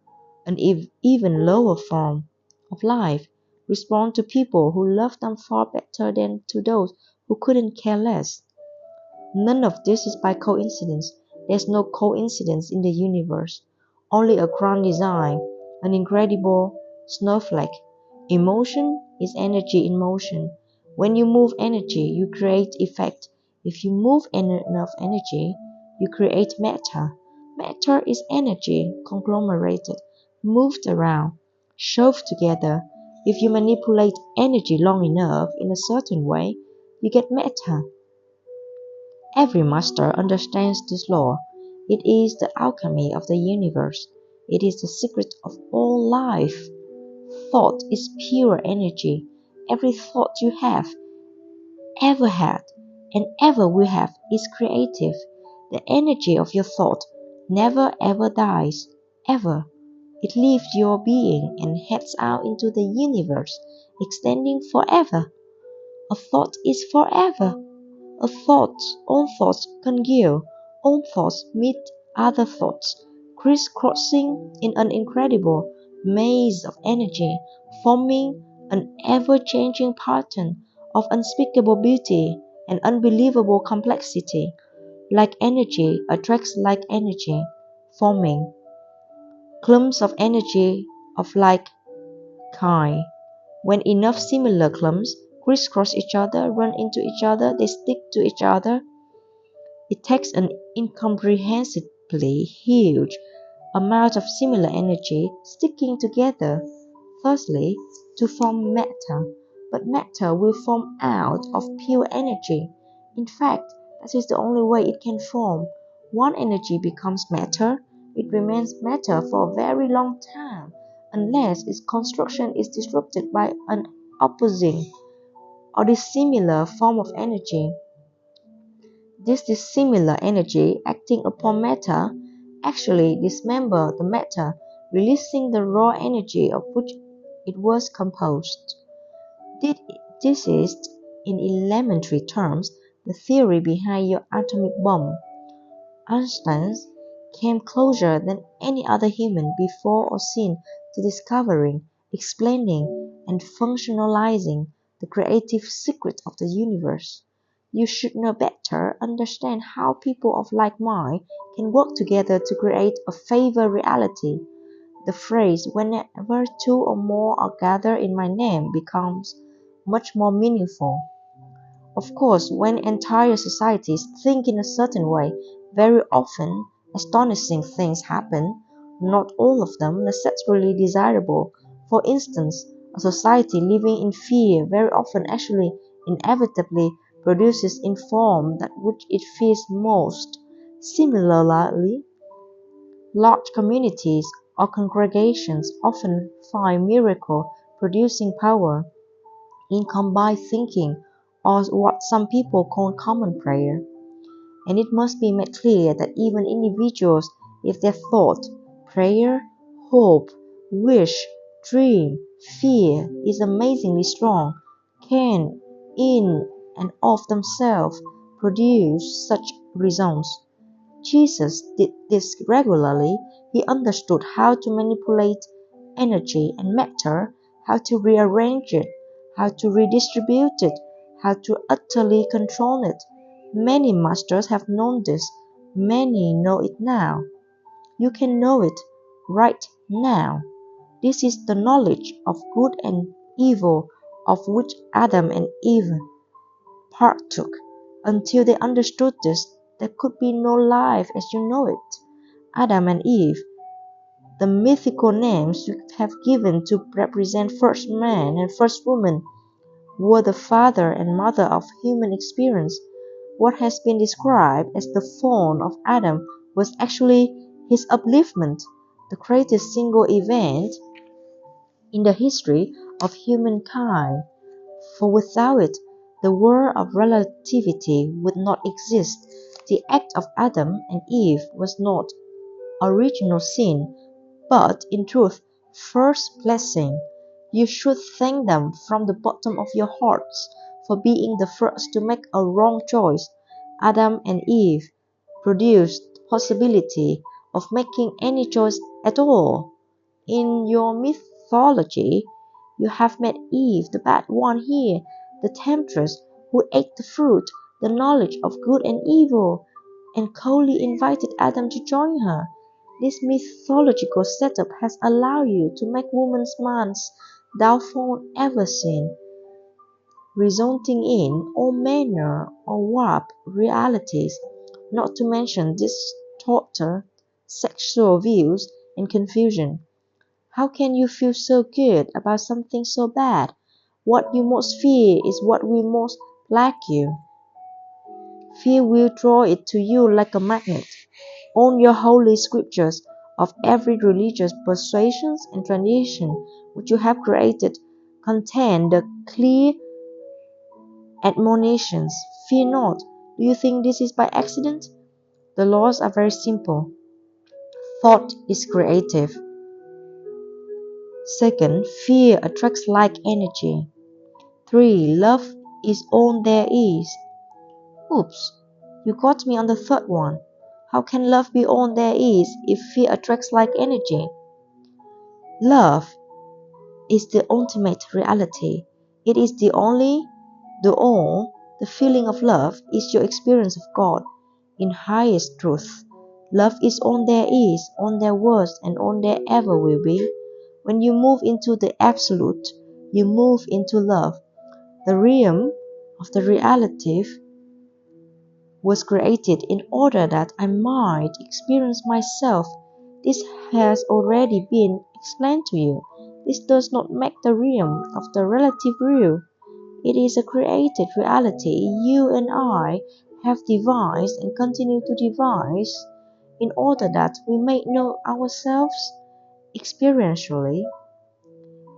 an even lower form of life, respond to people who love them far better than to those who couldn't care less. None of this is by coincidence. There's no coincidence in the universe, only a grand design, an incredible snowflake. Emotion is energy in motion. When you move energy, you create effect. If you move enough energy, you create matter. Matter is energy conglomerated, moved around, shoved together. If you manipulate energy long enough in a certain way, you get matter. Every master understands this law. It is the alchemy of the universe. It is the secret of all life. Thought is pure energy. Every thought you have, ever had, and ever will have is creative. The energy of your thought never ever dies, ever. It leaves your being and heads out into the universe, extending forever. A thought is forever. A thoughts, all thoughts congeal, all thoughts meet other thoughts, crisscrossing in an incredible maze of energy, forming an ever-changing pattern of unspeakable beauty and unbelievable complexity. Like energy attracts like energy, forming clumps of energy of like kind. When enough similar clumps crisscross each other, run into each other, they stick to each other. It takes an incomprehensibly huge amount of similar energy sticking together, firstly, to form matter, but matter will form out of pure energy. In fact, that is the only way it can form. One energy becomes matter, it remains matter for a very long time, unless its construction is disrupted by an opposing or dissimilar form of energy. This dissimilar energy acting upon matter actually dismember the matter, releasing the raw energy of which it was composed. This is, in elementary terms, the theory behind your atomic bomb. Einstein came closer than any other human before or since to discovering, explaining, and functionalizing the creative secret of the universe. You should know better understand how people of like mind can work together to create a favored reality. The phrase, whenever two or more are gathered in my name, becomes much more meaningful. Of course, when entire societies think in a certain way, very often astonishing things happen, not all of them necessarily desirable. For instance, a society living in fear very often actually inevitably produces in form that which it fears most. Similarly, large communities or congregations often find miracle producing power in combined thinking, or what some people call common prayer. And it must be made clear that even individuals, if their thought, prayer, hope, wish, dream, fear is amazingly strong, can, in and of themselves, produce such results. Jesus did this regularly. He understood how to manipulate energy and matter, how to rearrange it, how to redistribute it, how to utterly control it. Many masters have known this. Many know it now. You can know it right now. This is the knowledge of good and evil of which Adam and Eve partook. Until they understood this, there could be no life as you know it. Adam and Eve, the mythical names you have given to represent first man and first woman, were the father and mother of human experience. What has been described as the fall of Adam was actually his upliftment, the greatest single event in the history of humankind. For without it, the world of relativity would not exist. The act of Adam and Eve was not original sin, but in truth, first blessing. You should thank them from the bottom of your hearts for being the first to make a wrong choice. Adam and Eve produced the possibility of making any choice at all. In your mythology, you have made Eve the bad one here, the temptress who ate the fruit, the knowledge of good and evil, and coldly invited Adam to join her. This mythological setup has allowed you to make woman's man's downfall ever sin, resulting in all manner of warped realities, not to mention distorted sexual views and confusion. How can you feel so good about something so bad? What you most fear is what will most plague you. Fear will draw it to you like a magnet. All your holy scriptures of every religious persuasion and tradition which you have created contain the clear admonitions. Fear not. Do you think this is by accident? The laws are very simple. Thought is creative. Second, fear attracts like energy. 3. Love is all there is. Oops, you got me on the third one. How can love be all there is if fear attracts like energy? Love is the ultimate reality. It is the only, the all. The feeling of love is your experience of God in highest truth. Love is all there is, all there was, and all there ever will be. When you move into the absolute, you move into love. The realm of the relative was created in order that I might experience myself. This has already been explained to you. This does not make the realm of the relative real. It is a created reality you and I have devised and continue to devise in order that we may know ourselves experientially.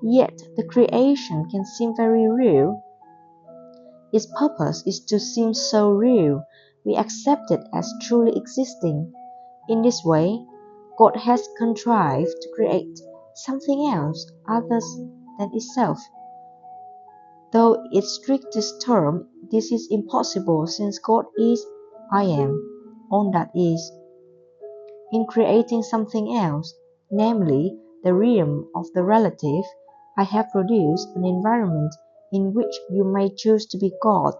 Yet the creation can seem very real. Its purpose is to seem so real, we accept it as truly existing. In this way, God has contrived to create something else other than itself. Though in its strictest term, this is impossible since God is I am, all that is. In creating something else, namely the realm of the relative, I have produced an environment in which you may choose to be God,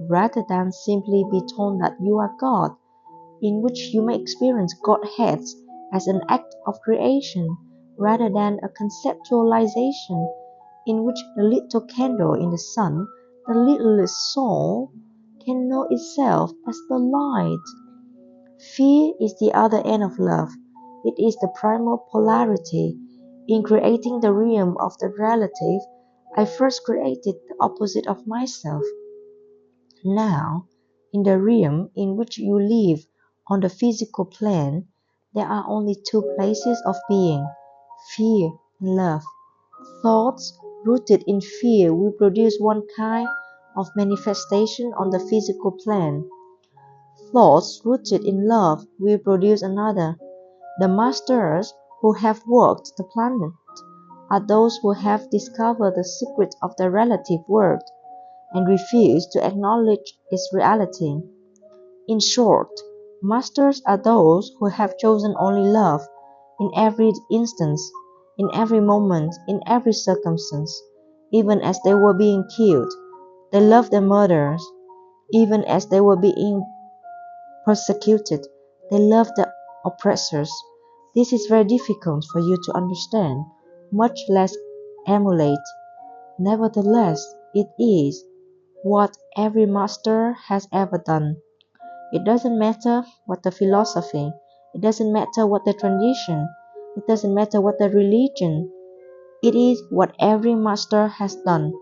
rather than simply be told that you are God, in which you may experience Godheads as an act of creation, rather than a conceptualization, in which the little candle in the sun, the littlest soul, can know itself as the light. Fear is the other end of love. It is the primal polarity. In creating the realm of the relative, I first created the opposite of myself. Now, in the realm in which you live on the physical plane, there are only two places of being, fear and love. Thoughts rooted in fear will produce one kind of manifestation on the physical plane. Thoughts rooted in love will produce another. The masters who have worked the planet are those who have discovered the secret of the relative world and refuse to acknowledge its reality. In short, Masters are those who have chosen only love in every instance, in every moment, in every circumstance. Even as they were being killed, they loved their murderers. Even as they were being persecuted, they loved the oppressors. This is very difficult for you to understand, much less emulate. Nevertheless, it is what every master has ever done. It doesn't matter what the philosophy, it doesn't matter what the tradition, it doesn't matter what the religion. It is what every master has done.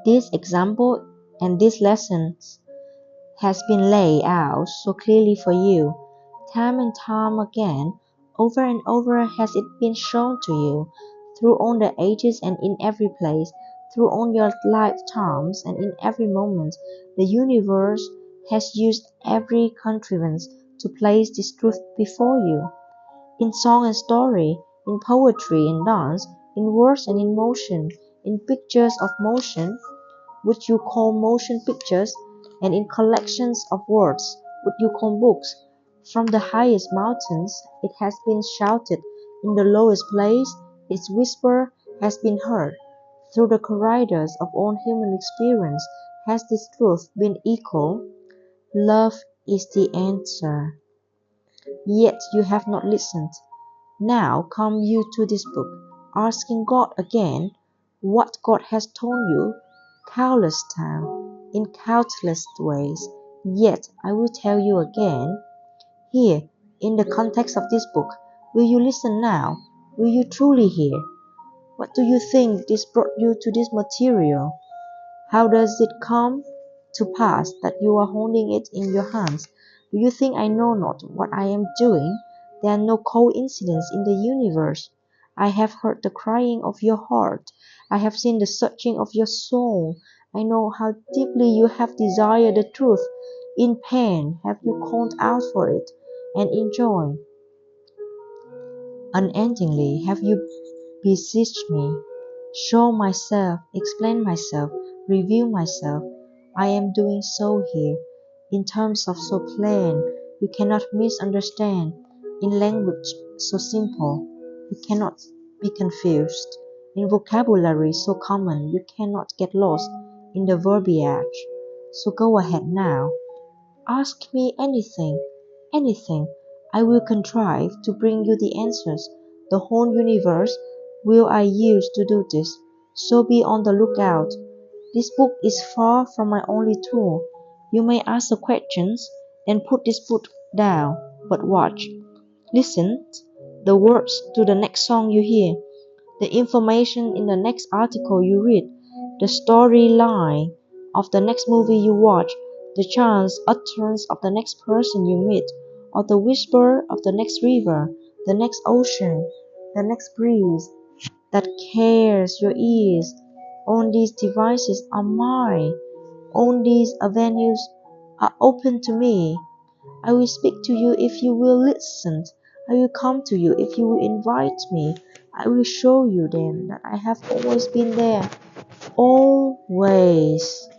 This example and these lessons has been laid out so clearly for you. Time and time again, over and over has it been shown to you, through all the ages and in every place, through all your lifetimes and in every moment. The universe has used every contrivance to place this truth before you. In song and story, in poetry and dance, in words and in motion, in pictures of motion, which you call motion pictures, and in collections of words, which you call books. From the highest mountains it has been shouted, in the lowest place its whisper has been heard. Through the corridors of all human experience has this truth been echoed. Love is the answer. Yet you have not listened. Now come you to this book, asking God again what God has told you countless times, in countless ways. Yet I will tell you again. Here, in the context of this book, will you listen now? Will you truly hear? What do you think this brought you to this material? How does it come to pass that you are holding it in your hands? Do you think I know not what I am doing? There are no coincidences in the universe. I have heard the crying of your heart. I have seen the searching of your soul. I know how deeply you have desired the truth. In pain have you called out for it, and in joy unendingly have you beseeched me. Show myself, explain myself, reveal myself. I am doing so here, in terms of so plain, you cannot misunderstand, in language so simple, you cannot be confused, in vocabulary so common, you cannot get lost in the verbiage. So go ahead now. Ask me anything, anything. I will contrive to bring you the answers. The whole universe will I use to do this. So be on the lookout. This book is far from my only tool. You may ask the questions, then put this book down. But watch. Listen the words to the next song you hear, the information in the next article you read, the storyline of the next movie you watch, the chance utterance of the next person you meet, or the whisper of the next river, the next ocean, the next breeze that carries your ears. All these devices are mine. All these avenues are open to me. I will speak to you if you will listen. I will come to you if you will invite me. I will show you then that I have always been there. Always.